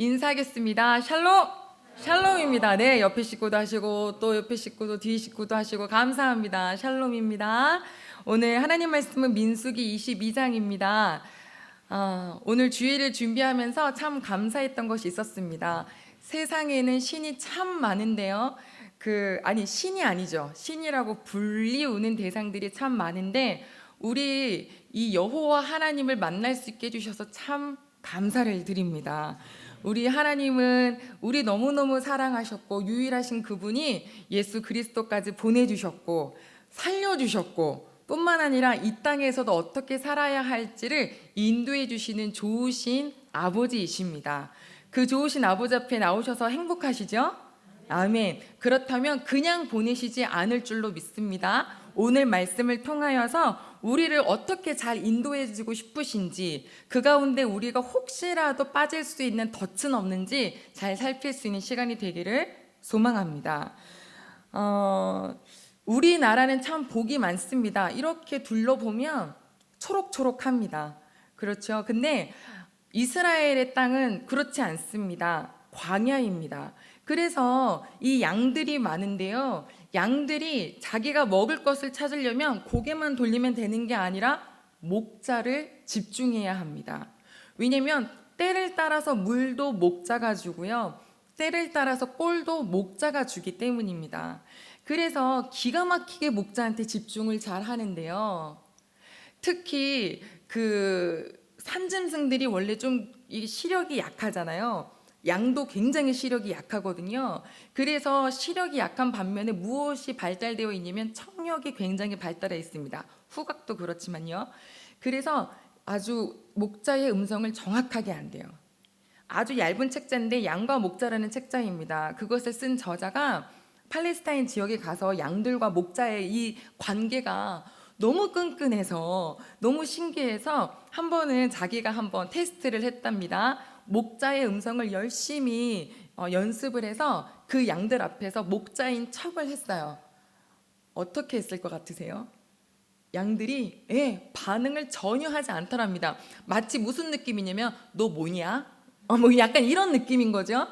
인사하겠습니다. 샬롬! 샬롬입니다. 네, 옆에 식구도 하시고 또 옆에 식구도 뒤 식구도 하시고 감사합니다. 샬롬입니다. 오늘 하나님 말씀은 민수기 22장입니다. 오늘 주일을 준비하면서 참 감사했던 것이 있었습니다. 세상에는 신이 참 많은데요. 신이 아니죠. 신이라고 불리우는 대상들이 참 많은데 우리 이 여호와 하나님을 만날 수 있게 해주셔서 참 감사를 드립니다. 우리 하나님은 우리 너무너무 사랑하셨고 유일하신 그분이 예수 그리스도까지 보내주셨고 살려주셨고 뿐만 아니라 이 땅에서도 어떻게 살아야 할지를 인도해 주시는 좋으신 아버지이십니다. 그 좋으신 아버지 앞에 나오셔서 행복하시죠? 아멘. 그렇다면 그냥 보내시지 않을 줄로 믿습니다. 오늘 말씀을 통하여서 우리를 어떻게 잘 인도해 주고 싶으신지, 그 가운데 우리가 혹시라도 빠질 수 있는 덫은 없는지 잘 살필 수 있는 시간이 되기를 소망합니다. 우리나라는 참 복이 많습니다. 이렇게 둘러보면 초록초록합니다. 그렇죠? 근데 이스라엘의 땅은 그렇지 않습니다. 광야입니다. 그래서 이 양들이 많은데요. 양들이 자기가 먹을 것을 찾으려면 고개만 돌리면 되는 게 아니라 목자를 집중해야 합니다. 왜냐하면 때를 따라서 물도 목자가 주고요. 때를 따라서 꼴도 목자가 주기 때문입니다. 그래서 기가 막히게 목자한테 집중을 잘 하는데요. 특히 산짐승들이 원래 좀 시력이 약하잖아요. 양도 굉장히 시력이 약하거든요. 그래서 시력이 약한 반면에 무엇이 발달되어 있냐면 청력이 굉장히 발달해 있습니다. 후각도 그렇지만요. 그래서 아주 목자의 음성을 정확하게 한대요. 아주 얇은 책자인데 양과 목자라는 책자입니다. 그것을 쓴 저자가 팔레스타인 지역에 가서 양들과 목자의 이 관계가 너무 끈끈해서 너무 신기해서 한 번은 자기가 한번 테스트를 했답니다. 목자의 음성을 열심히 연습을 해서 그 양들 앞에서 목자인 척을 했어요. 어떻게 했을 것 같으세요? 양들이 반응을 전혀 하지 않더랍니다. 마치 무슨 느낌이냐면 너 뭐냐? 뭐 약간 이런 느낌인 거죠.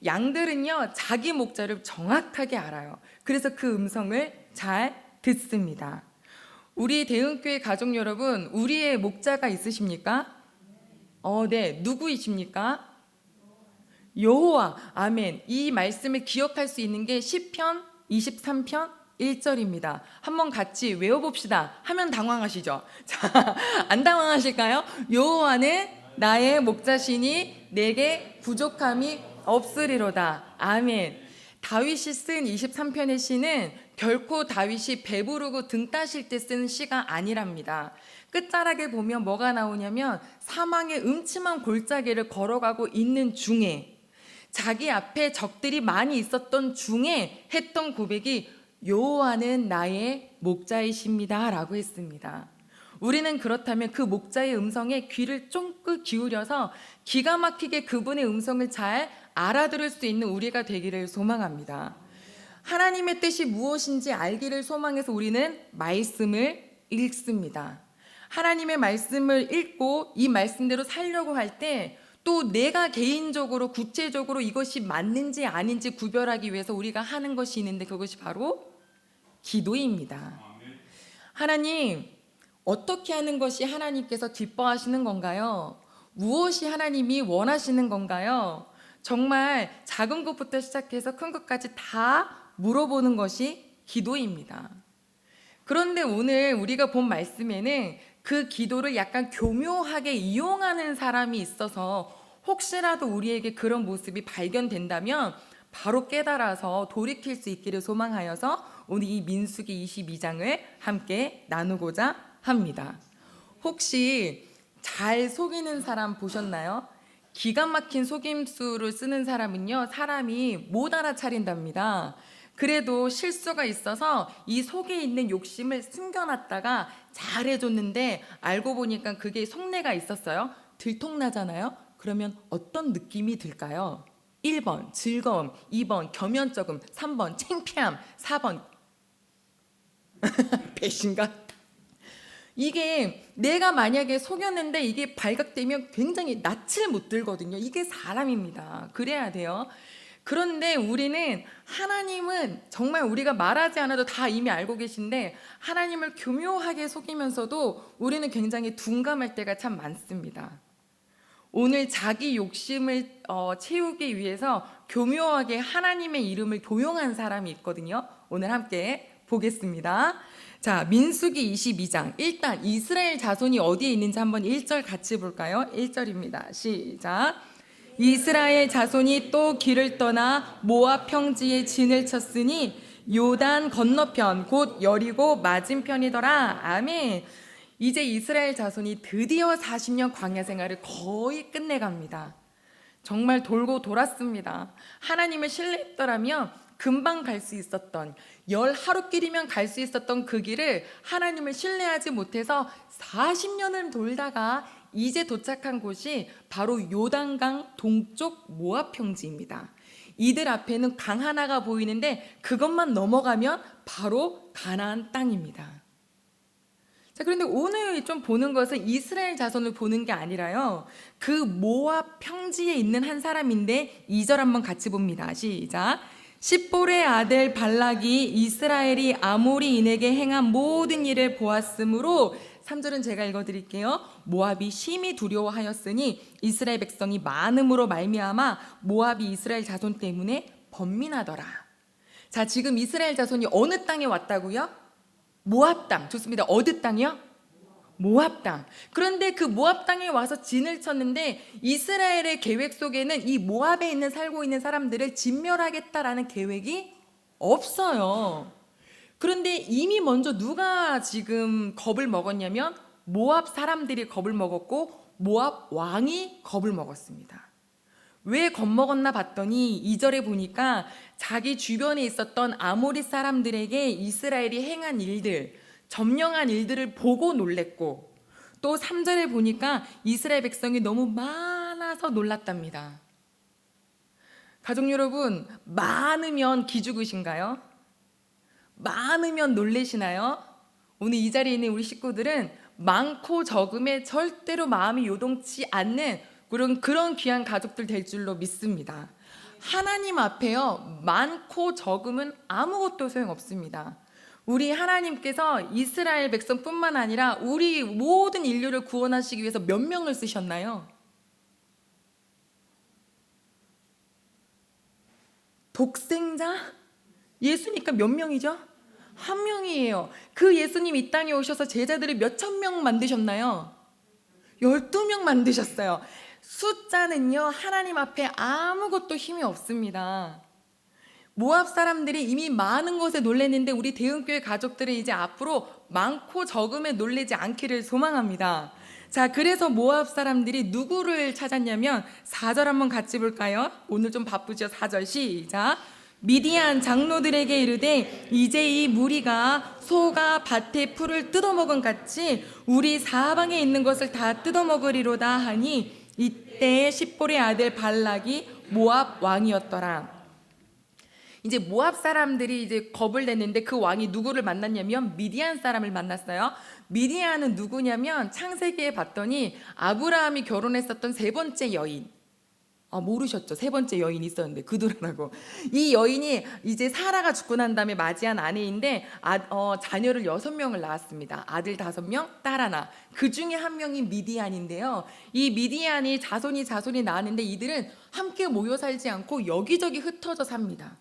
양들은요 자기 목자를 정확하게 알아요. 그래서 그 음성을 잘 듣습니다. 우리 대흥교회 가족 여러분, 우리의 목자가 있으십니까? 네. 누구이십니까? 여호와. 아멘. 이 말씀을 기억할 수 있는 게 시편 23편 1절입니다. 한번 같이 외워봅시다. 하면 당황하시죠? 자, 안 당황하실까요? 여호와는 나의 목자시니 내게 부족함이 없으리로다. 아멘. 다윗이 쓴 23편의 시는 결코 다윗이 배부르고 등 따실 때 쓰는 시가 아니랍니다. 끝자락에 보면 뭐가 나오냐면 사망의 음침한 골짜기를 걸어가고 있는 중에 자기 앞에 적들이 많이 있었던 중에 했던 고백이 여호와는 나의 목자이십니다 라고 했습니다. 우리는 그렇다면 그 목자의 음성에 귀를 쫑긋 기울여서 기가 막히게 그분의 음성을 잘 알아들을 수 있는 우리가 되기를 소망합니다. 하나님의 뜻이 무엇인지 알기를 소망해서 우리는 말씀을 읽습니다. 하나님의 말씀을 읽고 이 말씀대로 살려고 할 때 또 내가 개인적으로 구체적으로 이것이 맞는지 아닌지 구별하기 위해서 우리가 하는 것이 있는데 그것이 바로 기도입니다. 하나님, 어떻게 하는 것이 하나님께서 기뻐하시는 건가요? 무엇이 하나님이 원하시는 건가요? 정말 작은 것부터 시작해서 큰 것까지 다 물어보는 것이 기도입니다. 그런데 오늘 우리가 본 말씀에는 그 기도를 약간 교묘하게 이용하는 사람이 있어서 혹시라도 우리에게 그런 모습이 발견된다면 바로 깨달아서 돌이킬 수 있기를 소망하여서 오늘 이 민수기 22장을 함께 나누고자 합니다. 혹시 잘 속이는 사람 보셨나요? 기가 막힌 속임수를 쓰는 사람은요, 사람이 못 알아차린답니다. 그래도 실수가 있어서 이 속에 있는 욕심을 숨겨놨다가 잘해줬는데 알고 보니까 그게 속내가 있었어요. 들통나잖아요. 그러면 어떤 느낌이 들까요? 1번 즐거움, 2번 겸연쩍음, 3번 창피함, 4번 배신감. 이게 내가 만약에 속였는데 이게 발각되면 굉장히 낯을 못 들거든요. 이게 사람입니다. 그래야 돼요. 그런데 우리는 하나님은 정말 우리가 말하지 않아도 다 이미 알고 계신데 하나님을 교묘하게 속이면서도 우리는 굉장히 둔감할 때가 참 많습니다. 오늘 자기 욕심을 채우기 위해서 교묘하게 하나님의 이름을 도용한 사람이 있거든요. 오늘 함께 보겠습니다. 자, 민수기 22장. 일단 이스라엘 자손이 어디에 있는지 한번 1절 같이 볼까요? 1절입니다. 시작. 이스라엘 자손이 또 길을 떠나 모압 평지에 진을 쳤으니 요단 건너편 곧 여리고 맞은편이더라. 아멘. 이제 이스라엘 자손이 드디어 40년 광야 생활을 거의 끝내갑니다. 정말 돌고 돌았습니다. 하나님을 신뢰했더라면 금방 갈 수 있었던, 10하루길이면 갈 수 있었던 그 길을 하나님을 신뢰하지 못해서 40년을 돌다가 이제 도착한 곳이 바로 요단강 동쪽 모압 평지입니다. 이들 앞에는 강 하나가 보이는데 그것만 넘어가면 바로 가나안 땅입니다. 자, 그런데 오늘 좀 보는 것은 이스라엘 자손을 보는 게 아니라요, 그 모압 평지에 있는 한 사람인데 2절 한번 같이 봅니다. 시작. 십볼의 아들 발락이 이스라엘이 아모리인에게 행한 모든 일을 보았으므로 3절은 제가 읽어드릴게요. 모압이 심히 두려워하였으니 이스라엘 백성이 많음으로 말미암아 모압이 이스라엘 자손 때문에 번민하더라. 자, 지금 이스라엘 자손이 어느 땅에 왔다고요? 모압 땅. 좋습니다. 어디 땅이요? 모압 땅. 그런데 그 모압 땅에 와서 진을 쳤는데 이스라엘의 계획 속에는 이 모압에 있는 살고 있는 사람들을 진멸하겠다라는 계획이 없어요. 그런데 이미 먼저 누가 지금 겁을 먹었냐면 모압 사람들이 겁을 먹었고 모압 왕이 겁을 먹었습니다. 왜 겁먹었나 봤더니 2절에 보니까 자기 주변에 있었던 아모리 사람들에게 이스라엘이 행한 일들, 점령한 일들을 보고 놀랬고, 또 3절에 보니까 이스라엘 백성이 너무 많아서 놀랐답니다. 가족 여러분, 많으면 기죽으신가요? 많으면 놀래시나요? 오늘 이 자리에 있는 우리 식구들은 많고 적음에 절대로 마음이 요동치 않는 그런 귀한 가족들 될 줄로 믿습니다. 하나님 앞에요, 많고 적음은 아무것도 소용없습니다. 우리 하나님께서 이스라엘 백성뿐만 아니라 우리 모든 인류를 구원하시기 위해서 몇 명을 쓰셨나요? 독생자? 예수니까 몇 명이죠? 한 명이에요. 그 예수님 이 땅에 오셔서 제자들을 몇천 명 만드셨나요? 12명 만드셨어요. 숫자는요, 하나님 앞에 아무것도 힘이 없습니다. 모압 사람들이 이미 많은 것에 놀랐는데 우리 대흥교회 가족들은 이제 앞으로 많고 적음에 놀라지 않기를 소망합니다. 자, 그래서 모압 사람들이 누구를 찾았냐면 4절 한번 같이 볼까요? 오늘 좀 바쁘죠? 4절 시작. 미디안 장로들에게 이르되 이제 이 무리가 소가 밭의 풀을 뜯어먹은 같이 우리 사방에 있는 것을 다 뜯어먹으리로다 하니 이때 십볼의 아들 발락이 모압 왕이었더라. 이제 모압 사람들이 이제 겁을 냈는데 그 왕이 누구를 만났냐면 미디안 사람을 만났어요. 미디안은 누구냐면 창세기에 봤더니 아브라함이 결혼했었던 세 번째 여인. 모르셨죠? 세 번째 여인이 있었는데 그들하고 이 여인이 이제 사라가 죽고 난 다음에 맞이한 아내인데 자녀를 6명을 낳았습니다. 아들 5명, 딸 하나. 그 중에 한 명이 미디안인데요. 이 미디안이 자손이 낳았는데 이들은 함께 모여 살지 않고 여기저기 흩어져 삽니다.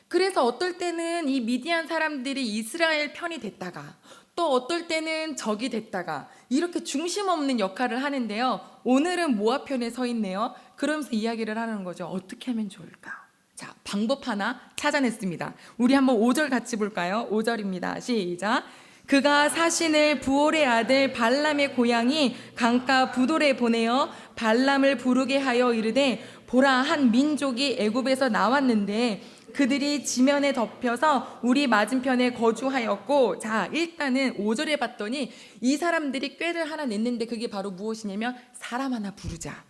그래서 어떨 때는 이 미디안 사람들이 이스라엘 편이 됐다가 또 어떨 때는 적이 됐다가 이렇게 중심 없는 역할을 하는데요. 오늘은 모압 편에 서 있네요. 그러면서 이야기를 하는 거죠. 어떻게 하면 좋을까? 자, 방법 하나 찾아냈습니다. 우리 한번 5절 같이 볼까요? 5절입니다. 시작. 그가 사신을 부올의 아들 발람의 고향이 강가 부돌에 보내어 발람을 부르게 하여 이르되 보라, 한 민족이 애굽에서 나왔는데 그들이 지면에 덮여서 우리 맞은편에 거주하였고, 자, 일단은 5절에 봤더니 이 사람들이 꾀를 하나 냈는데 그게 바로 무엇이냐면 사람 하나 부르자.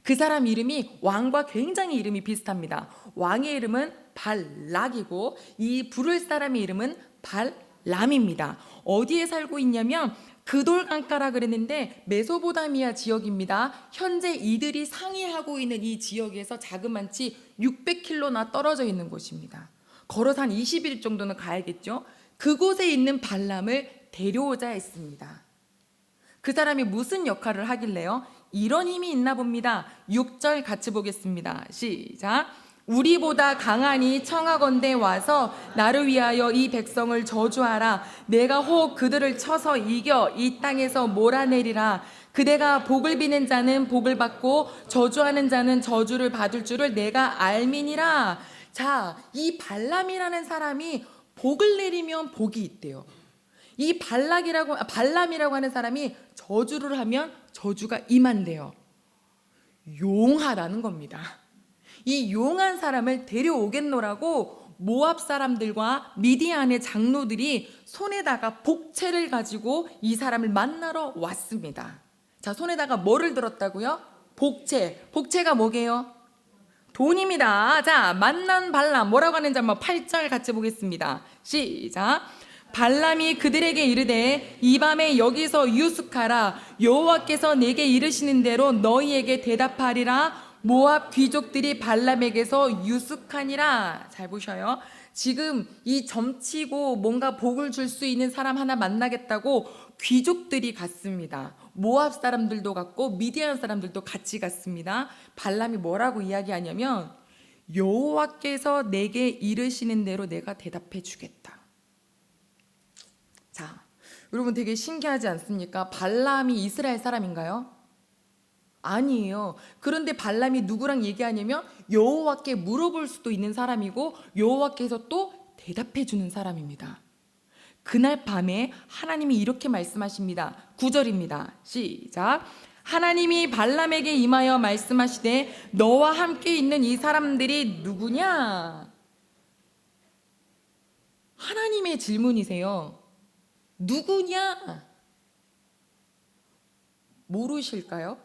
그 사람 이름이 왕과 굉장히 이름이 비슷합니다. 왕의 이름은 발락이고 이 부를 사람의 이름은 발람입니다. 어디에 살고 있냐면 그돌강가라 그랬는데 메소포타미아 지역입니다. 현재 이들이 상의하고 있는 이 지역에서 자그만치 600km나 떨어져 있는 곳입니다. 걸어서 한 20일 정도는 가야겠죠. 그곳에 있는 발람을 데려오자 했습니다. 그 사람이 무슨 역할을 하길래요? 이런 힘이 있나 봅니다. 6절 같이 보겠습니다. 시작. 우리보다 강하니 청하건대 와서 나를 위하여 이 백성을 저주하라. 내가 혹 그들을 쳐서 이겨 이 땅에서 몰아내리라. 그대가 복을 비는 자는 복을 받고 저주하는 자는 저주를 받을 줄을 내가 알미니라. 자, 이 발람이라는 사람이 복을 내리면 복이 있대요. 이 발람이라고 하는 사람이 저주를 하면 저주가 임한대요. 용하다는 겁니다. 이 용한 사람을 데려오겠노라고 모압 사람들과 미디안의 장로들이 손에다가 복채를 가지고 이 사람을 만나러 왔습니다. 자, 손에다가 뭐를 들었다고요? 복채. 복채가 뭐게요? 돈입니다. 자, 만난 발람 뭐라고 하는지 한번 8절 같이 보겠습니다. 시작. 발람이 그들에게 이르되 이 밤에 여기서 유숙하라. 여호와께서 내게 이르시는 대로 너희에게 대답하리라. 모압 귀족들이 발람에게서 유숙하니라. 잘 보셔요. 지금 이 점치고 뭔가 복을 줄 수 있는 사람 하나 만나겠다고 귀족들이 갔습니다. 모압 사람들도 갔고 미디안 사람들도 같이 갔습니다. 발람이 뭐라고 이야기하냐면 여호와께서 내게 이르시는 대로 내가 대답해 주겠다. 자, 여러분 되게 신기하지 않습니까? 발람이 이스라엘 사람인가요? 아니에요. 그런데 발람이 누구랑 얘기하냐면 여호와께 물어볼 수도 있는 사람이고 여호와께서 또 대답해 주는 사람입니다. 그날 밤에 하나님이 이렇게 말씀하십니다. 9절입니다. 시작. 하나님이 발람에게 임하여 말씀하시되 너와 함께 있는 이 사람들이 누구냐? 하나님의 질문이세요. 누구냐? 모르실까요?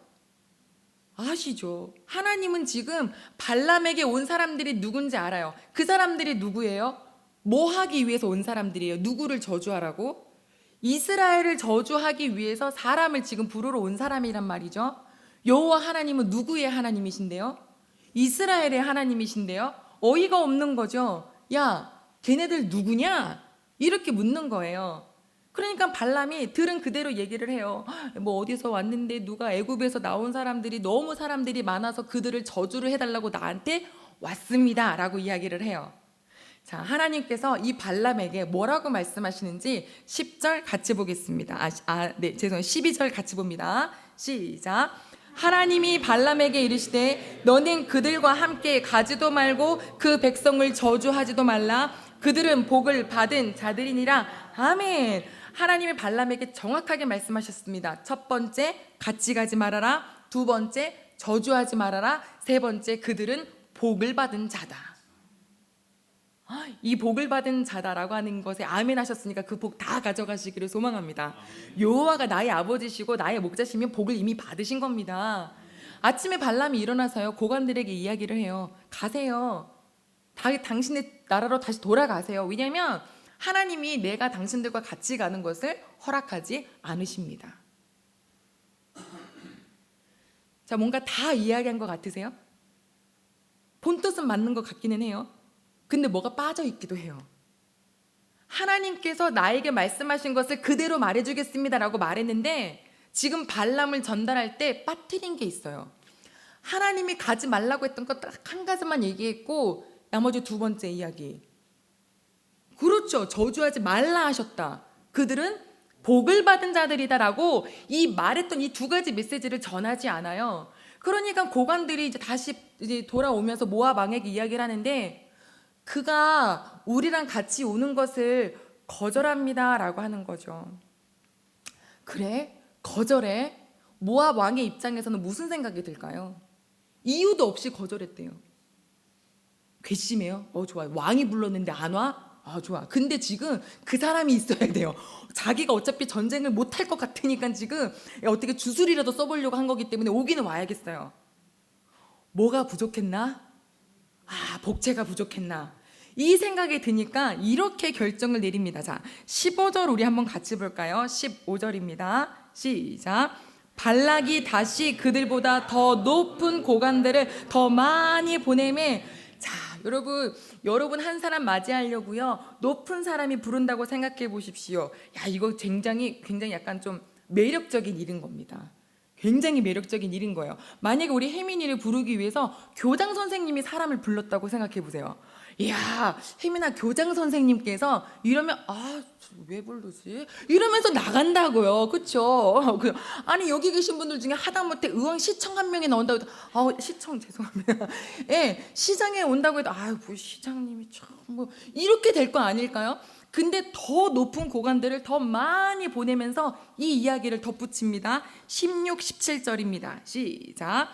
아시죠? 하나님은 지금 발람에게 온 사람들이 누군지 알아요. 그 사람들이 누구예요? 뭐 하기 위해서 온 사람들이에요? 누구를 저주하라고? 이스라엘을 저주하기 위해서 사람을 지금 부르러 온 사람이란 말이죠. 여호와 하나님은 누구의 하나님이신데요? 이스라엘의 하나님이신데요. 어이가 없는 거죠. 야, 걔네들 누구냐? 이렇게 묻는 거예요. 그러니까 발람이 들은 그대로 얘기를 해요. 뭐 어디서 왔는데 누가 애굽에서 나온 사람들이 너무 사람들이 많아서 그들을 저주를 해달라고 나한테 왔습니다 라고 이야기를 해요. 자, 하나님께서 이 발람에게 뭐라고 말씀하시는지 10절 같이 보겠습니다. 12절 같이 봅니다. 시작. 하나님이 발람에게 이르시되 너는 그들과 함께 가지도 말고 그 백성을 저주하지도 말라. 그들은 복을 받은 자들이니라. 아멘. 하나님이 발람에게 정확하게 말씀하셨습니다. 첫 번째, 같이 가지 말아라. 두 번째, 저주하지 말아라. 세 번째, 그들은 복을 받은 자다. 이 복을 받은 자다라고 하는 것에 아멘 하셨으니까 그 복 다 가져가시기를 소망합니다. 여호와가 나의 아버지시고 나의 목자시면 복을 이미 받으신 겁니다. 아침에 발람이 일어나서요, 고관들에게 이야기를 해요. 가세요. 당신의 나라로 다시 돌아가세요. 왜냐하면 하나님이 내가 당신들과 같이 가는 것을 허락하지 않으십니다. 자, 뭔가 다 이야기한 것 같으세요? 본뜻은 맞는 것 같기는 해요. 근데 뭐가 빠져 있기도 해요. 하나님께서 나에게 말씀하신 것을 그대로 말해주겠습니다라고 말했는데 지금 발람을 전달할 때 빠뜨린 게 있어요. 하나님이 가지 말라고 했던 것 딱 한 가지만 얘기했고 나머지 두 번째 이야기. 그렇죠. 저주하지 말라 하셨다. 그들은 복을 받은 자들이다라고 이 말했던 이 두 가지 메시지를 전하지 않아요. 그러니까 고관들이 이제 다시 돌아오면서 모압 왕에게 이야기를 하는데 그가 우리랑 같이 오는 것을 거절합니다라고 하는 거죠. 그래? 거절해? 모압 왕의 입장에서는 무슨 생각이 들까요? 이유도 없이 거절했대요. 괘씸해요. 좋아요. 왕이 불렀는데 안 와? 좋아. 근데 지금 그 사람이 있어야 돼요. 자기가 어차피 전쟁을 못할 것 같으니까 지금 어떻게 주술이라도 써보려고 한 거기 때문에 오기는 와야겠어요. 뭐가 부족했나? 복채가 부족했나? 이 생각이 드니까 이렇게 결정을 내립니다. 자, 15절 우리 한번 같이 볼까요? 15절입니다. 시작. 발락이 다시 그들보다 더 높은 고관들을 더 많이 보내매. 자, 여러분 한 사람 맞이하려고요. 높은 사람이 부른다고 생각해 보십시오. 야, 이거 굉장히 약간 좀 매력적인 일인 겁니다. 굉장히 매력적인 일인 거예요. 만약에 우리 혜민이를 부르기 위해서 교장 선생님이 사람을 불렀다고 생각해 보세요. 이야, 혜민아, 교장 선생님께서 이러면 왜 부르지? 이러면서 나간다고요. 그쵸? 아니, 여기 계신 분들 중에 하다못해 의왕 시청 한 명이 나온다고 해도 시청 죄송합니다. 예, 시장에 온다고 해도 뭐 시장님이 참 뭐 이렇게 될 거 아닐까요? 근데 더 높은 고관들을 더 많이 보내면서 이 이야기를 덧붙입니다. 16, 17절입니다. 시작.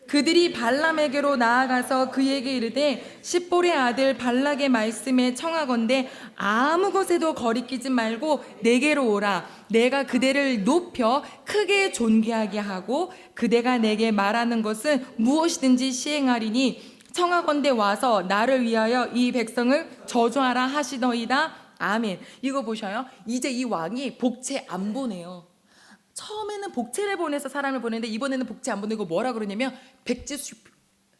그들이 발람에게로 나아가서 그에게 이르되 십볼의 아들 발락의 말씀에 청하건대 아무 곳에도 거리끼지 말고 내게로 오라. 내가 그대를 높여 크게 존귀하게 하고 그대가 내게 말하는 것은 무엇이든지 시행하리니 청하건대 와서 나를 위하여 이 백성을 저주하라 하시더이다. 아멘. 이거 보셔요. 이제 이 왕이 복채 안 보내요. 처음에는 복채를 보내서 사람을 보내는데 이번에는 복채 안 보내고 뭐라 그러냐면 백지수,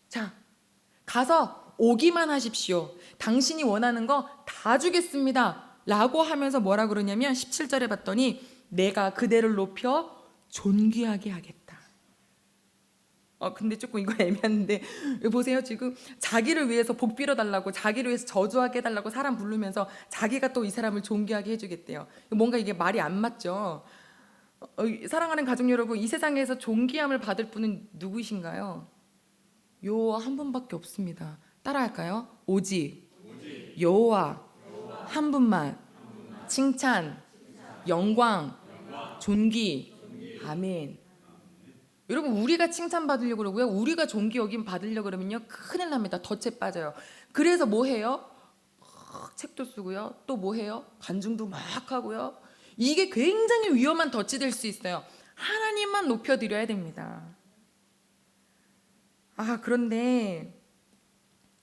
자, 가서 오기만 하십시오. 당신이 원하는 거 다 주겠습니다. 라고 하면서 뭐라 그러냐면 17절에 봤더니 내가 그대를 높여 존귀하게 하겠다. 근데 조금 이거 애매한데 보세요. 지금 자기를 위해서 복 빌어달라고, 자기를 위해서 저주하게 해달라고 사람 부르면서 자기가 또 이 사람을 존귀하게 해주겠대요. 뭔가 이게 말이 안 맞죠. 사랑하는 가족 여러분, 이 세상에서 존귀함을 받을 분은 누구이신가요? 요 한 분밖에 없습니다. 따라할까요? 오직 여호와 한 분만. 칭찬, 영광, 존귀. 아멘. 여러분, 우리가 칭찬받으려고 그러고요, 우리가 존귀 여김 받으려고 그러면요 큰일 납니다. 덫에 빠져요. 그래서 뭐 해요? 책도 쓰고요, 또 뭐 해요? 간증도 막 하고요. 이게 굉장히 위험한 덫이 될 수 있어요. 하나님만 높여드려야 됩니다. 그런데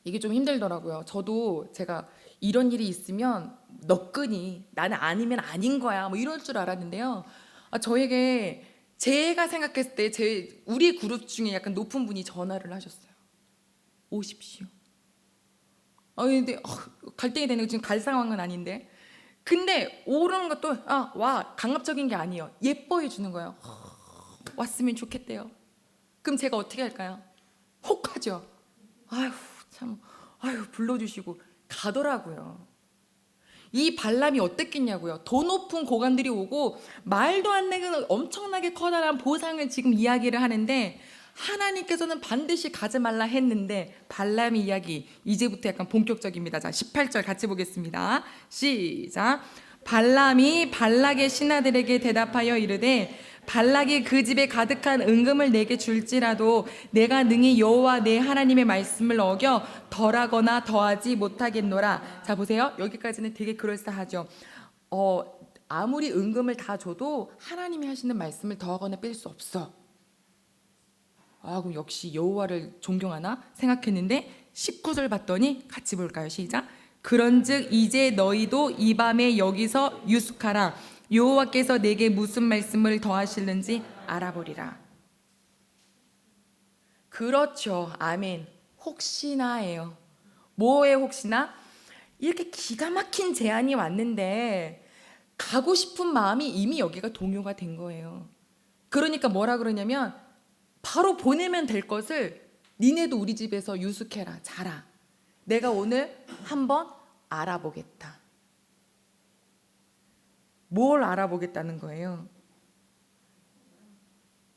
이게 좀 힘들더라고요. 저도 제가 이런 일이 있으면 너끈히 나는 아니면 아닌 거야 뭐 이럴 줄 알았는데요. 저에게 제가 생각했을 때 우리 그룹 중에 약간 높은 분이 전화를 하셨어요. 오십시오. 근데 갈등이 되는 거 지금 갈 상황은 아닌데. 근데 오르는 것도 와 강압적인 게 아니에요. 예뻐해 주는 거예요. 왔으면 좋겠대요. 그럼 제가 어떻게 할까요? 혹하죠. 참 불러주시고 가더라고요. 이 발람이 어땠겠냐고요. 더 높은 고관들이 오고 말도 안 되는 엄청나게 커다란 보상을 지금 이야기를 하는데 하나님께서는 반드시 가지 말라 했는데 발람의 이야기 이제부터 약간 본격적입니다. 자, 18절 같이 보겠습니다. 시작. 발람이 발락의 신하들에게 대답하여 이르되 발락이 그 집에 가득한 은금을 내게 줄지라도 내가 능히 여호와 내 하나님의 말씀을 어겨 덜하거나 더하지 못하겠노라. 자, 보세요. 여기까지는 되게 그럴싸하죠. 아무리 은금을 다 줘도 하나님이 하시는 말씀을 더하거나 뺄 수 없어. 그럼 역시 여호와를 존경하나 생각했는데 19절 봤더니 같이 볼까요? 시작. 그런즉 이제 너희도 이 밤에 여기서 유숙하라. 여호와께서 내게 무슨 말씀을 더하실는지 알아보리라. 그렇죠. 아멘. 혹시나예요. 뭐에 혹시나? 이렇게 기가 막힌 제안이 왔는데 가고 싶은 마음이 이미 여기가 동요가 된 거예요. 그러니까 뭐라 그러냐면 바로 보내면 될 것을 니네도 우리 집에서 유숙해라. 자라. 내가 오늘 한번 알아보겠다. 뭘 알아보겠다는 거예요?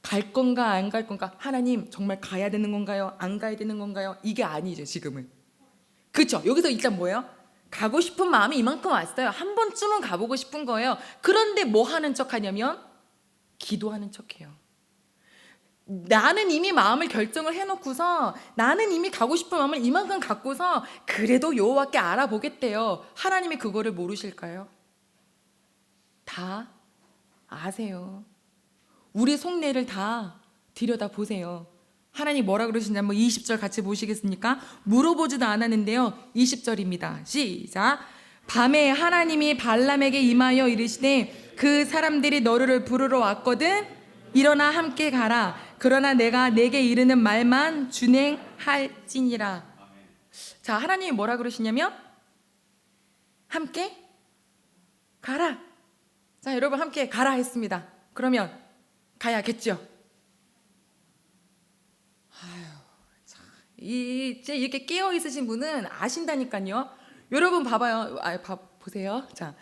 갈 건가 안 갈 건가? 하나님 정말 가야 되는 건가요? 안 가야 되는 건가요? 이게 아니죠 지금은. 그렇죠? 여기서 일단 뭐예요? 가고 싶은 마음이 이만큼 왔어요. 한 번쯤은 가보고 싶은 거예요. 그런데 뭐 하는 척 하냐면 기도하는 척해요. 나는 이미 마음을 결정을 해놓고서 나는 이미 가고 싶은 마음을 이만큼 갖고서 그래도 여호와께 알아보겠대요. 하나님이 그거를 모르실까요? 다 아세요. 우리 속내를 다 들여다보세요. 하나님 뭐라 그러시냐 한번 20절 같이 보시겠습니까? 물어보지도 않았는데요. 20절입니다. 시작. 밤에 하나님이 발람에게 임하여 이르시되 그 사람들이 너를 부르러 왔거든 일어나 함께 가라. 그러나 내가 내게 이르는 말만 준행할지니라. 자, 하나님이 뭐라 그러시냐면 함께 가라. 자, 여러분 함께 가라 했습니다. 그러면 가야겠죠. 이제 이렇게 깨어 있으신 분은 아신다니까요. 여러분 봐봐요. 보세요. 자,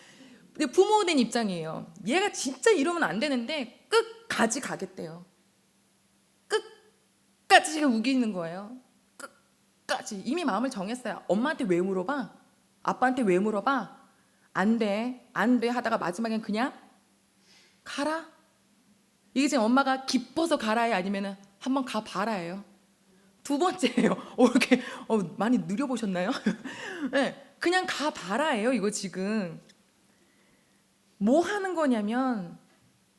근데 부모 된 입장이에요. 얘가 진짜 이러면 안 되는데 끝까지 가겠대요. 끝까지 지금 우기는 거예요. 끝까지 이미 마음을 정했어요. 엄마한테 왜 물어봐? 아빠한테 왜 물어봐? 안 돼, 안 돼 하다가 마지막엔 그냥 가라. 이게 지금 엄마가 기뻐서 가라요, 아니면은 한번 가봐라예요. 두 번째예요. 이렇게 많이 느려보셨나요? 네, 그냥 가봐라예요. 이거 지금 뭐 하는 거냐면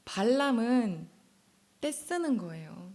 발람은 떼쓰는 거예요.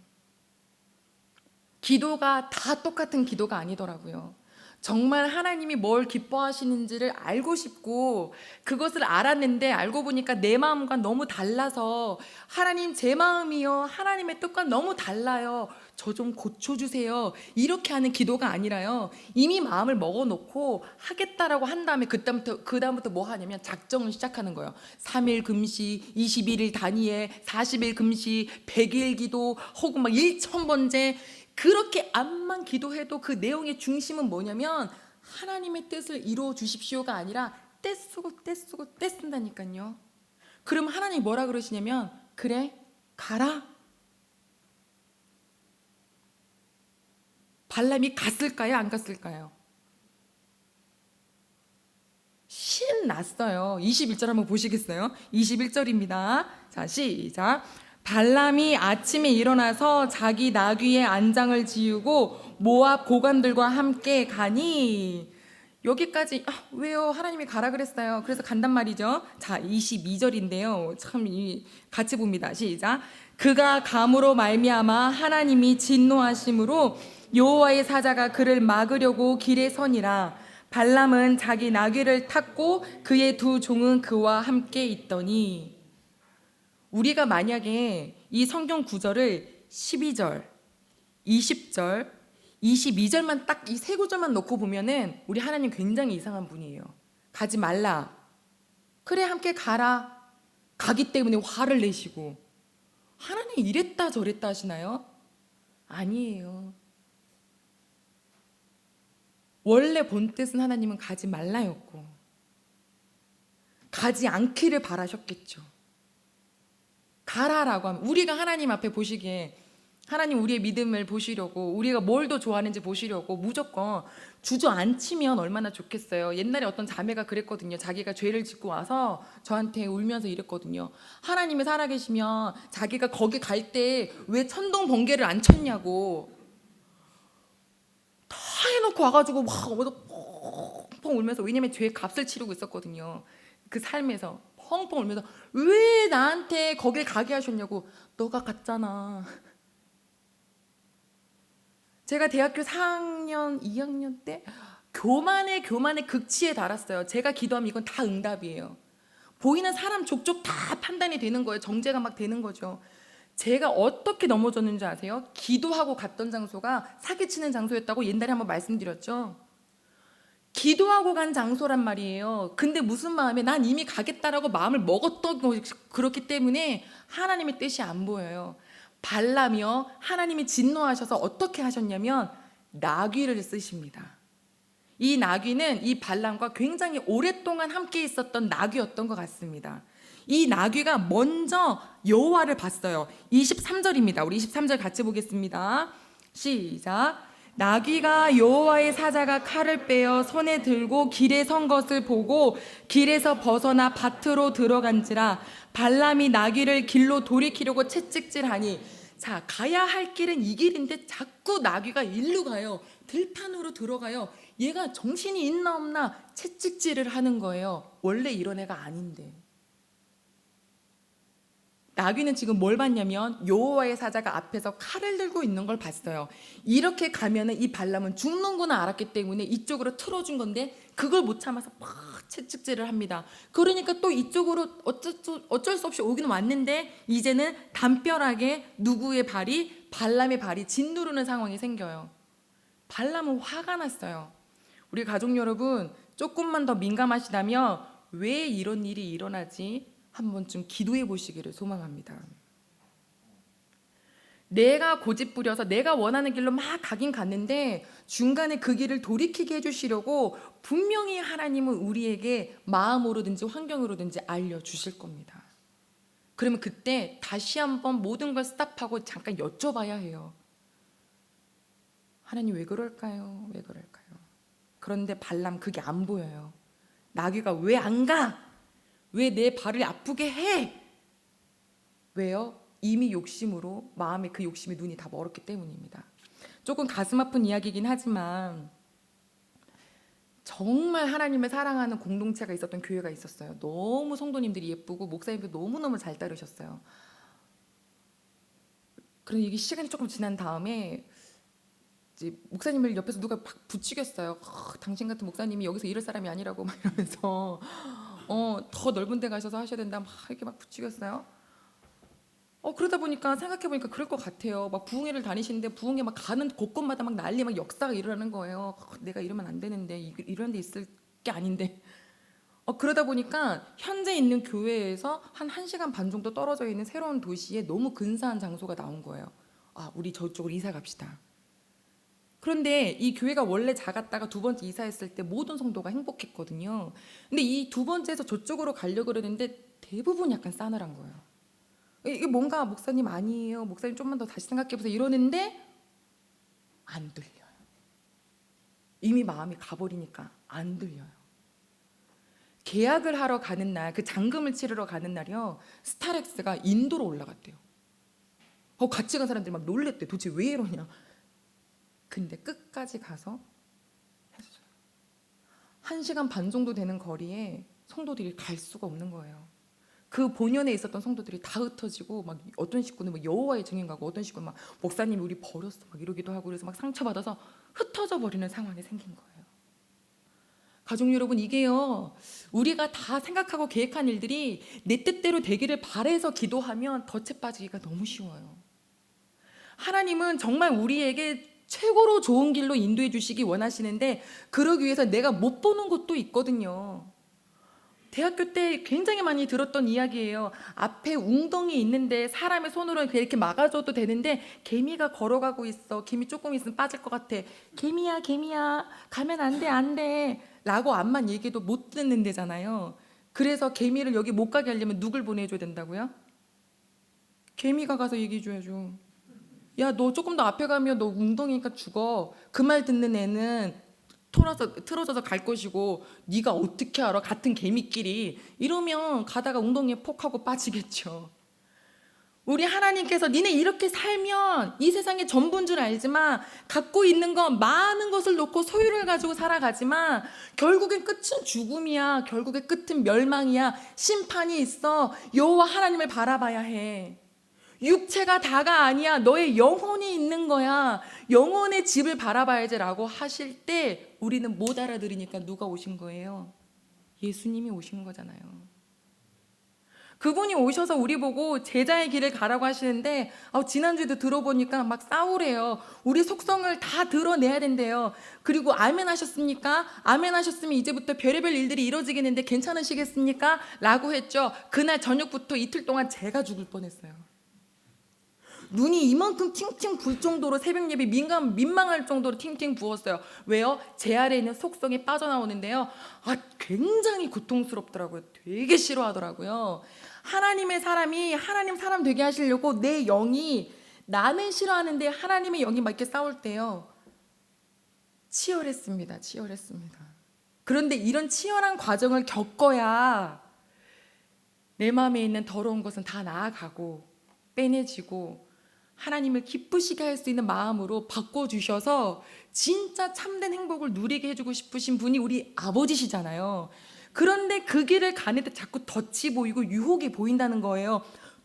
기도가 다 똑같은 기도가 아니더라고요. 정말 하나님이 뭘 기뻐하시는지를 알고 싶고 그것을 알았는데 알고 보니까 내 마음과 너무 달라서 하나님 제 마음이요 하나님의 뜻과 너무 달라요. 저 좀 고쳐주세요. 이렇게 하는 기도가 아니라요. 이미 마음을 먹어놓고 하겠다라고 한 다음에 그다음부터 뭐 하냐면 작정을 시작하는 거예요. 3일 금식, 21일 단위에 40일 금식, 100일 기도 혹은 막 1,000번째 그렇게 암만 기도해도 그 내용의 중심은 뭐냐면 하나님의 뜻을 이루어 주십시오가 아니라 떼쓰고 떼쓴다니까요. 그럼 하나님이 뭐라 그러시냐면 그래 가라. 발람이 갔을까요? 안 갔을까요? 신났어요. 21절 한번 보시겠어요? 21절입니다. 자, 시작. 발람이 아침에 일어나서 자기 나귀의 안장을 지우고 모압 고관들과 함께 가니 여기까지 왜요? 하나님이 가라 그랬어요. 그래서 간단 말이죠. 자, 22절인데요. 참 같이 봅니다. 시작. 그가 감으로 말미암아 하나님이 진노하심으로 여호와의 사자가 그를 막으려고 길에 서니라. 발람은 자기 나귀를 탔고 그의 두 종은 그와 함께 있더니. 우리가 만약에 이 성경 구절을 12절, 20절, 22절만 딱 이 세 구절만 놓고 보면은 우리 하나님 굉장히 이상한 분이에요. 가지 말라. 그래 함께 가라. 가기 때문에 화를 내시고. 하나님 이랬다 저랬다 하시나요? 아니에요. 원래 본 뜻은 하나님은 가지 말라였고 가지 않기를 바라셨겠죠. 가라라고 하면 우리가 하나님 앞에 보시기에 하나님 우리의 믿음을 보시려고 우리가 뭘 더 좋아하는지 보시려고 무조건 주저앉히면 얼마나 좋겠어요. 옛날에 어떤 자매가 그랬거든요. 자기가 죄를 짓고 와서 저한테 울면서 이랬거든요. 하나님이 살아계시면 자기가 거기 갈 때 왜 천둥 번개를 안 쳤냐고 다 해놓고 와가지고 막 펑펑 울면서 왜냐면 죄의 값을 치르고 있었거든요. 그 삶에서 펑펑 울면서 왜 나한테 거길 가게 하셨냐고. 너가 갔잖아. 제가 대학교 4학년, 2학년 때 교만의 극치에 달았어요. 제가 기도하면 이건 다 응답이에요. 보이는 사람 족족 다 판단이 되는 거예요. 정죄가 막 되는 거죠. 제가 어떻게 넘어졌는지 아세요? 기도하고 갔던 장소가 사기치는 장소였다고 옛날에 한번 말씀드렸죠. 기도하고 간 장소란 말이에요. 근데 무슨 마음에 난 이미 가겠다라고 마음을 먹었던 그렇기 때문에 하나님의 뜻이 안 보여요. 발람이요 하나님이 진노하셔서 어떻게 하셨냐면 나귀를 쓰십니다. 이 나귀는 이 발람과 굉장히 오랫동안 함께 있었던 나귀였던 것 같습니다. 이 나귀가 먼저 여호와를 봤어요. 23절입니다. 우리 23절 같이 보겠습니다. 시작. 나귀가 여호와의 사자가 칼을 빼어 손에 들고 길에 선 것을 보고 길에서 벗어나 밭으로 들어간지라. 발람이 나귀를 길로 돌이키려고 채찍질하니. 자, 가야 할 길은 이 길인데 자꾸 나귀가 일로 가요. 들판으로 들어가요. 얘가 정신이 있나 없나 채찍질을 하는 거예요. 원래 이런 애가 아닌데. 나귀는 지금 뭘 봤냐면 여호와의 사자가 앞에서 칼을 들고 있는 걸 봤어요. 이렇게 가면은 이 발람은 죽는구나 알았기 때문에 이쪽으로 틀어준 건데 그걸 못 참아서 막 채찍질을 합니다. 그러니까 또 이쪽으로 어쩔 수 없이 오기는 왔는데 이제는 담벼락에 누구의 발이, 발람의 발이 짓누르는 상황이 생겨요. 발람은 화가 났어요. 우리 가족 여러분, 조금만 더 민감하시다면 왜 이런 일이 일어나지? 한 번쯤 기도해 보시기를 소망합니다. 내가 고집부려서 내가 원하는 길로 막 가긴 갔는데 중간에 그 길을 돌이키게 해주시려고 분명히 하나님은 우리에게 마음으로든지 환경으로든지 알려주실 겁니다. 그러면 그때 다시 한번 모든 걸 스탑하고 잠깐 여쭤봐야 해요. 하나님 왜 그럴까요? 왜 그럴까요? 그런데 발람 그게 안 보여요. 나귀가 왜 안 가? 왜 내 발을 아프게 해? 왜요? 이미 욕심으로 마음에 그 욕심에 눈이 다 멀었기 때문입니다. 조금 가슴 아픈 이야기이긴 하지만 정말 하나님을 사랑하는 공동체가 있었던 교회가 있었어요. 너무 성도님들이 예쁘고 목사님도 너무너무 잘 따르셨어요. 그런데 이게 시간이 조금 지난 다음에 이제 목사님을 옆에서 누가 막 부추겼어요. 당신 같은 목사님이 여기서 이럴 사람이 아니라고 막 이러면서 더 넓은 데 가셔서 하셔야 된다 막 이렇게 막 부추겼어요. 그러다 보니까 생각해보니까 그럴 것 같아요. 막 부흥회를 다니시는데 부흥회 막 가는 곳곳마다 막 난리 막 역사가 일어나는 거예요. 내가 이러면 안 되는데 이런 데 있을 게 아닌데. 그러다 보니까 현재 있는 교회에서 한 1시간 반 정도 떨어져 있는 새로운 도시에 너무 근사한 장소가 나온 거예요. 우리 저쪽으로 이사 갑시다. 그런데 이 교회가 원래 작았다가 두 번째 이사했을 때 모든 성도가 행복했거든요. 근데 이 두 번째에서 저쪽으로 가려고 그러는데 대부분 약간 싸늘한 거예요. 이게 뭔가 목사님 아니에요. 목사님 좀만 더 다시 생각해보세요. 이러는데 안 들려요. 이미 마음이 가버리니까 안 들려요. 계약을 하러 가는 날, 그 잔금을 치르러 가는 날이요. 스타렉스가 인도로 올라갔대요. 같이 간 사람들이 막 놀랬대. 도대체 왜 이러냐. 근데 끝까지 가서 했어요. 1시간 반 정도 되는 거리에 성도들이 갈 수가 없는 거예요. 그 본연에 있었던 성도들이 다 흩어지고 막 어떤 식구는 막 여호와의 증인 가고 어떤 식구는 막 목사님이 우리 버렸어 막 이러기도 하고 그래서 막 상처받아서 흩어져 버리는 상황이 생긴 거예요. 가족 여러분, 이게요 우리가 다 생각하고 계획한 일들이 내 뜻대로 되기를 바래서 기도하면 덫에 빠지기가 너무 쉬워요. 하나님은 정말 우리에게 최고로 좋은 길로 인도해 주시기 원하시는데 그러기 위해서 내가 못 보는 것도 있거든요. 대학교 때 굉장히 많이 들었던 이야기예요. 앞에 웅덩이 있는데 사람의 손으로 이렇게 막아줘도 되는데 개미가 걸어가고 있어. 개미 조금 있으면 빠질 것 같아. 개미야 개미야 가면 안 돼 안 돼 라고 암만 얘기해도 못 듣는 데잖아요. 그래서 개미를 여기 못 가게 하려면 누굴 보내줘야 된다고요? 개미가 가서 얘기해줘야죠. 야, 너 조금 더 앞에 가면 너 웅덩이니까 죽어. 그 말 듣는 애는 틀어져서 갈 것이고 네가 어떻게 알아? 같은 개미끼리. 이러면 가다가 웅덩이에 폭 하고 빠지겠죠. 우리 하나님께서 니네 이렇게 살면 이 세상의 전부인 줄 알지만 갖고 있는 건 많은 것을 놓고 소유를 가지고 살아가지만 결국엔 끝은 죽음이야. 결국의 끝은 멸망이야. 심판이 있어. 여호와 하나님을 바라봐야 해. 육체가 다가 아니야. 너의 영혼이 있는 거야. 영혼의 집을 바라봐야지 라고 하실 때 우리는 못 알아들으니까 누가 오신 거예요? 예수님이 오신 거잖아요. 그분이 오셔서 우리 보고 제자의 길을 가라고 하시는데 지난주에도 들어보니까 막 싸우래요. 우리 속성을 다 드러내야 된대요. 그리고 아멘 하셨습니까? 아멘 하셨으면 이제부터 별의별 일들이 이루어지겠는데 괜찮으시겠습니까? 라고 했죠. 그날 저녁부터 이틀 동안 제가 죽을 뻔했어요. 눈이 이만큼 팅팅 불 정도로 새벽 예배 민망할 정도로 팅팅 부었어요. 왜요? 제 아래에 있는 속성이 빠져나오는데요. 굉장히 고통스럽더라고요. 되게 싫어하더라고요. 하나님의 사람이 하나님 사람 되게 하시려고 내 영이 나는 싫어하는데 하나님의 영이 막 이렇게 싸울 때요. 치열했습니다. 치열했습니다. 그런데 이런 치열한 과정을 겪어야 내 마음에 있는 더러운 것은 다 나아가고 빼내지고 하나님을 기쁘시게 할 수 있는 마음으로 바꿔주셔서 진짜 참된 행복을 누리게 해주고 싶으신 분이 우리 아버지시잖아요. 그런데 그 길을 가는데 자꾸 덫이 보이고 유혹이 보인다는 거예요.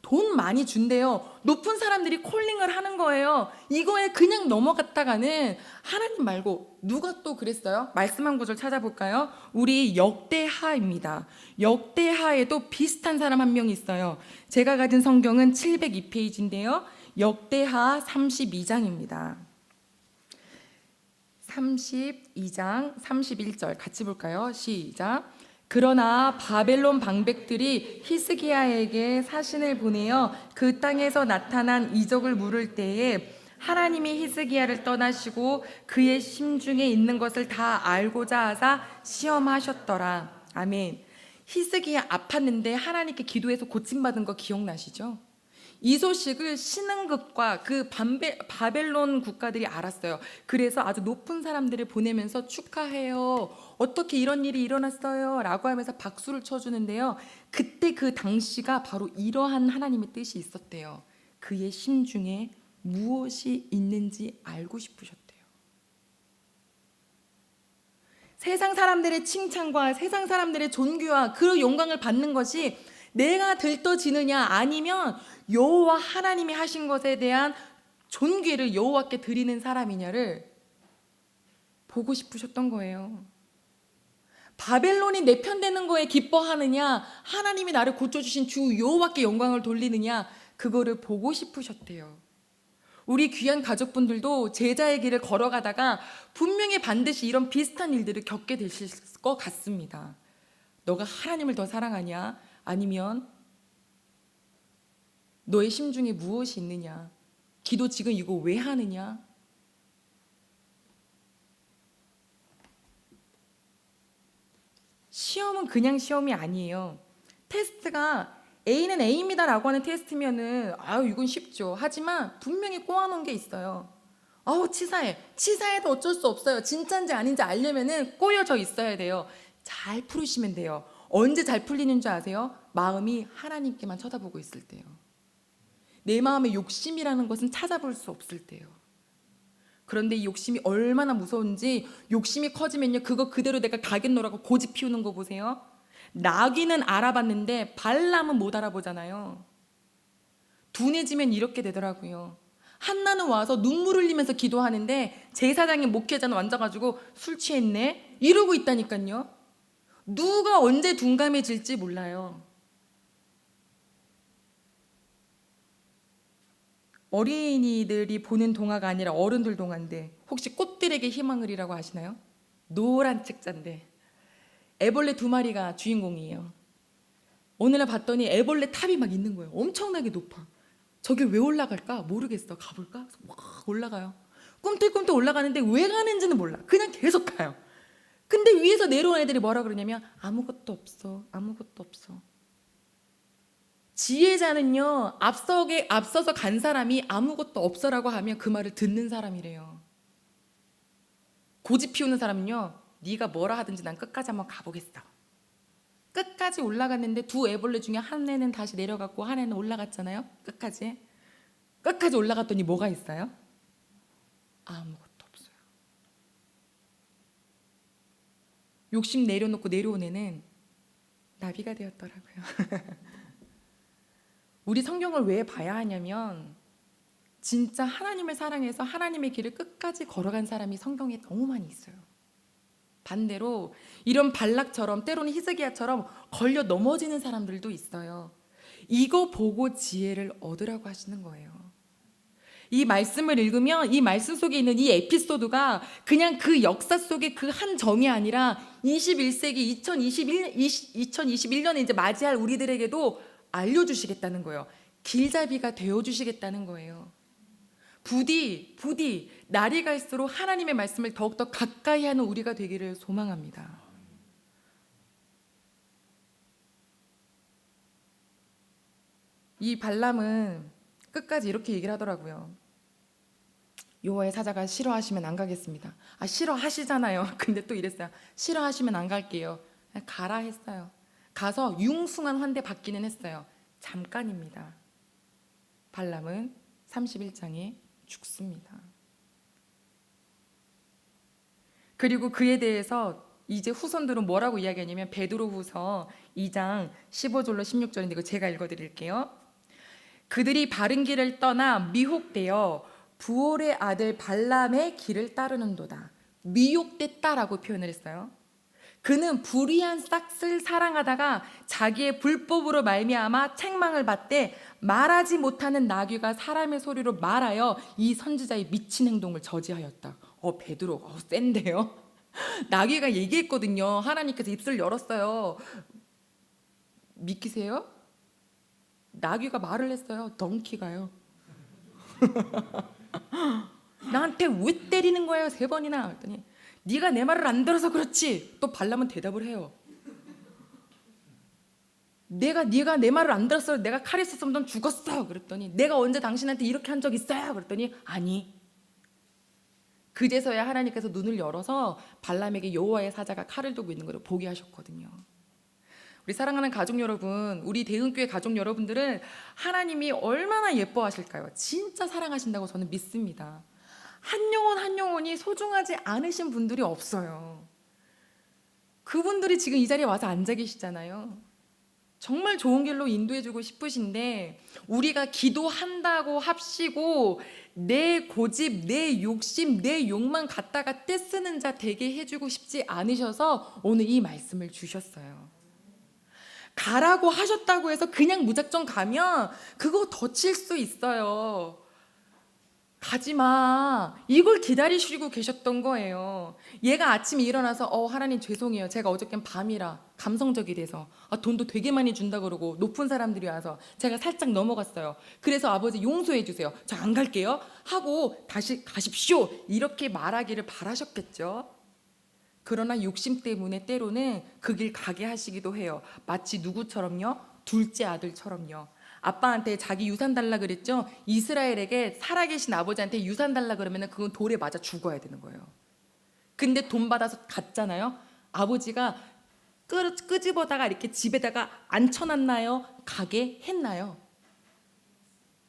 돈 많이 준대요. 높은 사람들이 콜링을 하는 거예요. 이거에 그냥 넘어갔다가는 하나님 말고 누가 또 그랬어요? 말씀 한 구절 찾아볼까요? 우리 역대하입니다. 역대하에도 비슷한 사람 한 명 있어요. 제가 가진 성경은 702페이지인데요. 역대하 32장입니다. 32장 31절 같이 볼까요? 시작. 그러나 바벨론 방백들이 히스기야에게 사신을 보내어 그 땅에서 나타난 이적을 물을 때에 하나님이 히스기야를 떠나시고 그의 심중에 있는 것을 다 알고자 하사 시험하셨더라. 아멘. 히스기야 아팠는데 하나님께 기도해서 고침받은 거 기억나시죠? 이 소식을 신흥국과 그 바벨론 국가들이 알았어요. 그래서 아주 높은 사람들을 보내면서 축하해요. 어떻게 이런 일이 일어났어요? 라고 하면서 박수를 쳐주는데요. 그때 그 당시가 바로 이러한 하나님의 뜻이 있었대요. 그의 심중에 무엇이 있는지 알고 싶으셨대요. 세상 사람들의 칭찬과 세상 사람들의 존귀와 그 영광을 받는 것이 내가 들떠지느냐 아니면 여호와 하나님이 하신 것에 대한 존귀를 여호와께 드리는 사람이냐를 보고 싶으셨던 거예요. 바벨론이 내 편 되는 거에 기뻐하느냐 하나님이 나를 고쳐주신 주 여호와께 영광을 돌리느냐 그거를 보고 싶으셨대요. 우리 귀한 가족분들도 제자의 길을 걸어가다가 분명히 반드시 이런 비슷한 일들을 겪게 되실 것 같습니다. 너가 하나님을 더 사랑하냐? 아니면 너의 심중에 무엇이 있느냐? 기도 지금 이거 왜 하느냐? 시험은 그냥 시험이 아니에요. 테스트가 A는 A입니다 라고 하는 테스트면은 이건 쉽죠. 하지만 분명히 꼬아놓은 게 있어요. 치사해. 치사해도 어쩔 수 없어요. 진짜인지 아닌지 알려면은 꼬여져 있어야 돼요. 잘 풀으시면 돼요. 언제 잘 풀리는 줄 아세요? 마음이 하나님께만 쳐다보고 있을 때요. 내 마음의 욕심이라는 것은 찾아볼 수 없을 때요. 그런데 이 욕심이 얼마나 무서운지 욕심이 커지면요 그거 그대로 내가 가겠노라고 고집 피우는 거 보세요. 나귀는 알아봤는데 발람은 못 알아보잖아요. 둔해지면 이렇게 되더라고요. 한나는 와서 눈물 흘리면서 기도하는데 제사장의 목회자는 앉아가지고 술 취했네 이러고 있다니까요. 누가 언제 둔감해질지 몰라요. 어린이들이 보는 동화가 아니라 어른들 동화인데 혹시 꽃들에게 희망을이라고 아시나요? 노란 책자인데 애벌레 2마리가 주인공이에요. 어느 날 봤더니 애벌레 탑이 막 있는 거예요. 엄청나게 높아. 저길 왜 올라갈까? 모르겠어. 가볼까? 그래서 막 올라가요. 꿈틀꿈틀 올라가는데 왜 가는지는 몰라. 그냥 계속 가요. 근데 위에서 내려온 애들이 뭐라 그러냐면 아무것도 없어. 아무것도 없어. 지혜자는요 앞서서 간 사람이 아무것도 없어라고 하면 그 말을 듣는 사람이래요. 고집 피우는 사람은요 네가 뭐라 하든지 난 끝까지 한번 가보겠어. 끝까지 올라갔는데 2 애벌레 중에 한 애는 다시 내려갔고 한 애는 올라갔잖아요. 끝까지 올라갔더니 뭐가 있어요? 아무것도 없어요. 욕심 내려놓고 내려온 애는 나비가 되었더라고요. 우리 성경을 왜 봐야 하냐면 진짜 하나님을 사랑해서 하나님의 길을 끝까지 걸어간 사람이 성경에 너무 많이 있어요. 반대로 이런 발락처럼 때로는 히스기야처럼 걸려 넘어지는 사람들도 있어요. 이거 보고 지혜를 얻으라고 하시는 거예요. 이 말씀을 읽으면 이 말씀 속에 있는 이 에피소드가 그냥 그 역사 속의 그 한 점이 아니라 21세기 2021년에 이제 맞이할 우리들에게도 알려주시겠다는 거예요. 길잡이가 되어주시겠다는 거예요. 부디 날이 갈수록 하나님의 말씀을 더욱더 가까이 하는 우리가 되기를 소망합니다. 이 발람은 끝까지 이렇게 얘기를 하더라고요. 여호와의 사자가 싫어하시면 안 가겠습니다. 싫어하시잖아요. 근데 또 이랬어요. 싫어하시면 안 갈게요. 가라 했어요. 가서 융숭한 환대 받기는 했어요. 잠깐입니다. 발람은 31장에 죽습니다. 그리고 그에 대해서 이제 후손들은 뭐라고 이야기하냐면 베드로후서 2장 15절로 16절인데 이거 제가 읽어드릴게요. 그들이 바른 길을 떠나 미혹되어 부올의 아들 발람의 길을 따르는도다. 미혹됐다라고 표현을 했어요. 그는 불의한 싹을 사랑하다가 자기의 불법으로 말미암아 책망을 받되 말하지 못하는 나귀가 사람의 소리로 말하여 이 선지자의 미친 행동을 저지하였다. 베드로 센데요. 나귀가 얘기했거든요. 하나님께서 입술을 열었어요. 믿기세요? 나귀가 말을 했어요. 덩키가요. 나한테 왜 때리는 거예요? 3번이나. 그랬더니 네가 내 말을 안 들어서 그렇지. 또 발람은 대답을 해요. 네가 내 말을 안 들었어. 내가 칼이 있었으면 넌 죽었어. 그랬더니 내가 언제 당신한테 이렇게 한 적 있어요? 그랬더니 아니. 그제서야 하나님께서 눈을 열어서 발람에게 여호와의 사자가 칼을 들고 있는 것을 보게 하셨거든요. 우리 사랑하는 가족 여러분, 우리 대흥교회 가족 여러분들은 하나님이 얼마나 예뻐하실까요? 진짜 사랑하신다고 저는 믿습니다. 한 영혼 한 영혼이 소중하지 않으신 분들이 없어요. 그분들이 지금 이 자리에 와서 앉아 계시잖아요. 정말 좋은 길로 인도해주고 싶으신데 우리가 기도한다고 합시고 내 고집, 내 욕심, 내 욕만 갖다가 떼쓰는 자 되게 해주고 싶지 않으셔서 오늘 이 말씀을 주셨어요. 가라고 하셨다고 해서 그냥 무작정 가면 그거 덧칠 수 있어요. 가지마. 이걸 기다리시고 계셨던 거예요. 얘가 아침에 일어나서 하나님 죄송해요. 제가 어저께는 밤이라 감성적이 돼서 돈도 되게 많이 준다 그러고 높은 사람들이 와서 제가 살짝 넘어갔어요. 그래서 아버지 용서해 주세요. 저 안 갈게요. 하고 다시 가십시오. 이렇게 말하기를 바라셨겠죠. 그러나 욕심 때문에 때로는 그 길 가게 하시기도 해요. 마치 누구처럼요? 둘째 아들처럼요. 아빠한테 자기 유산 달라 그랬죠? 이스라엘에게 살아계신 아버지한테 유산 달라 그러면 그건 돌에 맞아 죽어야 되는 거예요. 근데 돈 받아서 갔잖아요. 아버지가 끄집어다가 이렇게 집에다가 앉혀놨나요? 가게 했나요?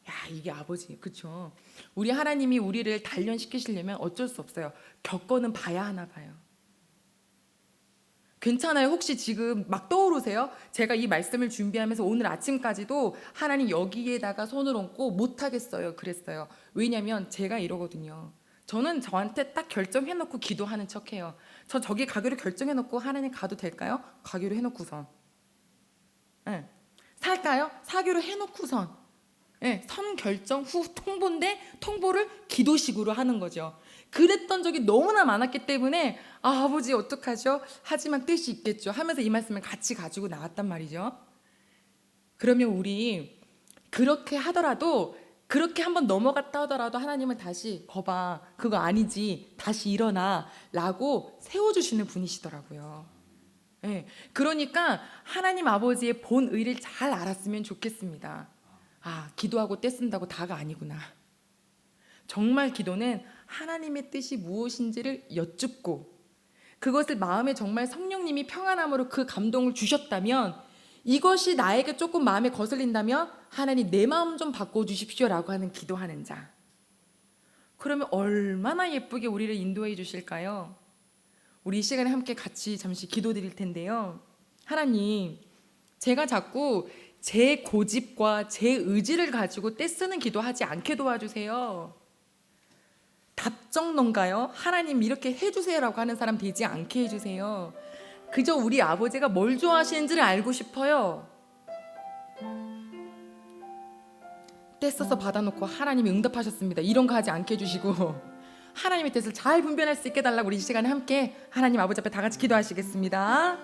야, 이게 아버지, 그렇죠? 우리 하나님이 우리를 단련시키시려면 어쩔 수 없어요. 겪어는 봐야 하나 봐요. 괜찮아요? 혹시 지금 막 떠오르세요? 제가 이 말씀을 준비하면서 오늘 아침까지도 하나님 여기에다가 손을 얹고 못하겠어요 그랬어요. 왜냐면 제가 이러거든요. 저는 저한테 딱 결정해놓고 기도하는 척해요. 저 저기 가기로 결정해놓고 하나님 가도 될까요? 가기로 해놓고선. 네. 살까요? 사기로 해놓고선. 네. 선 결정 후 통보인데 통보를 기도식으로 하는 거죠. 그랬던 적이 너무나 많았기 때문에 아버지 어떡하죠? 하지만 뜻이 있겠죠 하면서 이 말씀을 같이 가지고 나왔단 말이죠. 그러면 우리 그렇게 하더라도 그렇게 한번 넘어갔다 하더라도 하나님은 다시 거봐 그거 아니지 다시 일어나 라고 세워주시는 분이시더라고요. 네. 그러니까 하나님 아버지의 본의를 잘 알았으면 좋겠습니다. 기도하고 떼쓴다고 다가 아니구나. 정말 기도는 하나님의 뜻이 무엇인지를 여쭙고 그것을 마음에 정말 성령님이 평안함으로 그 감동을 주셨다면 이것이 나에게 조금 마음에 거슬린다면 하나님 내 마음 좀 바꿔주십시오라고 하는 기도하는 자. 그러면 얼마나 예쁘게 우리를 인도해 주실까요? 우리 이 시간에 함께 같이 잠시 기도드릴 텐데요. 하나님, 제가 자꾸 제 고집과 제 의지를 가지고 떼쓰는 기도하지 않게 도와주세요. 답정론가요? 하나님 이렇게 해주세요라고 하는 사람 되지 않게 해주세요. 그저 우리 아버지가 뭘 좋아하시는지를 알고 싶어요. 떼써서 받아놓고 하나님이 응답하셨습니다. 이런 거 하지 않게 해주시고 하나님의 뜻을 잘 분별할 수 있게 달라고 우리 이 시간에 함께 하나님 아버지 앞에 다 같이 기도하시겠습니다.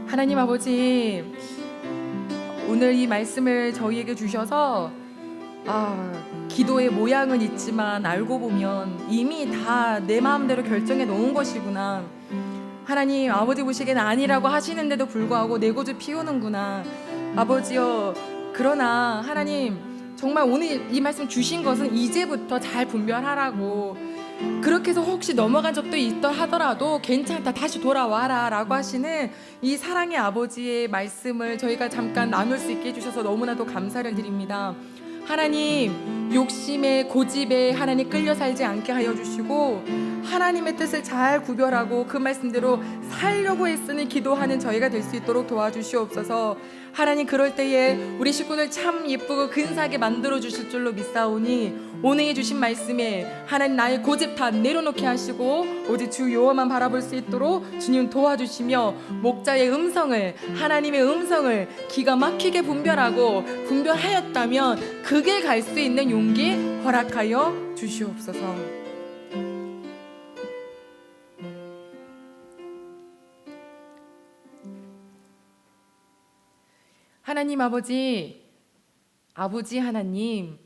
하나님 아버지, 오늘 이 말씀을 저희에게 주셔서 기도의 모양은 있지만 알고 보면 이미 다 내 마음대로 결정해 놓은 것이구나. 하나님 아버지 보시기에는 아니라고 하시는데도 불구하고 내 고집 피우는구나. 아버지여, 그러나 하나님 정말 오늘 이 말씀 주신 것은 이제부터 잘 분별하라고, 그렇게 해서 혹시 넘어간 적도 있다 하더라도 괜찮다 다시 돌아와라 라고 하시는 이 사랑의 아버지의 말씀을 저희가 잠깐 나눌 수 있게 해주셔서 너무나도 감사를 드립니다. 하나님, 욕심에 고집에 하나님 끌려 살지 않게 하여 주시고 하나님의 뜻을 잘 구별하고 그 말씀대로 살려고 애쓰는 기도하는 저희가 될 수 있도록 도와주시옵소서. 하나님, 그럴 때에 우리 식구들 참 예쁘고 근사하게 만들어 주실 줄로 믿사오니 오늘 해주신 말씀에 하나님 나의 고집 다 내려놓게 하시고 오직 주 여호와만 바라볼 수 있도록 주님 도와주시며 목자의 음성을, 하나님의 음성을 기가 막히게 분별하였다면 그 길 갈 수 있는 용기 허락하여 주시옵소서. 하나님 아버지 하나님,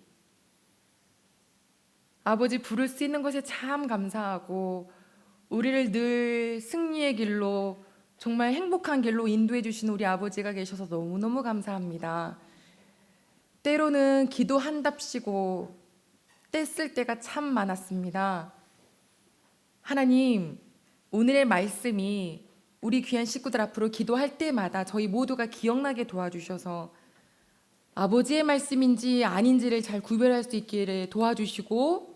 아버지 부를 수 있는 것에 참 감사하고 우리를 늘 승리의 길로, 정말 행복한 길로 인도해 주신 우리 아버지가 계셔서 너무너무 감사합니다. 때로는 기도한답시고 떼쓸 때가 참 많았습니다. 하나님, 오늘의 말씀이 우리 귀한 식구들 앞으로 기도할 때마다 저희 모두가 기억나게 도와주셔서 아버지의 말씀인지 아닌지를 잘 구별할 수 있기를 도와주시고,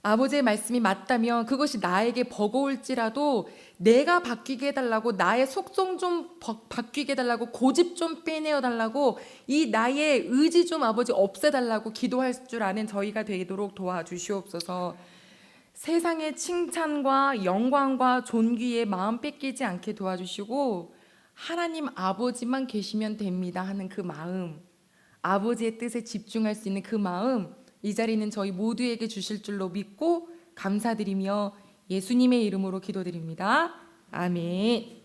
아버지의 말씀이 맞다면 그것이 나에게 버거울지라도 내가 바뀌게 해달라고, 나의 속성 좀 바뀌게 해달라고, 고집 좀 빼내어달라고, 이 나의 의지 좀 아버지 없애달라고 기도할 줄 아는 저희가 되도록 도와주시옵소서. 세상의 칭찬과 영광과 존귀에 마음 뺏기지 않게 도와주시고 하나님 아버지만 계시면 됩니다 하는 그 마음, 아버지의 뜻에 집중할 수 있는 그 마음, 이 자리는 저희 모두에게 주실 줄로 믿고 감사드리며 예수님의 이름으로 기도드립니다. 아멘.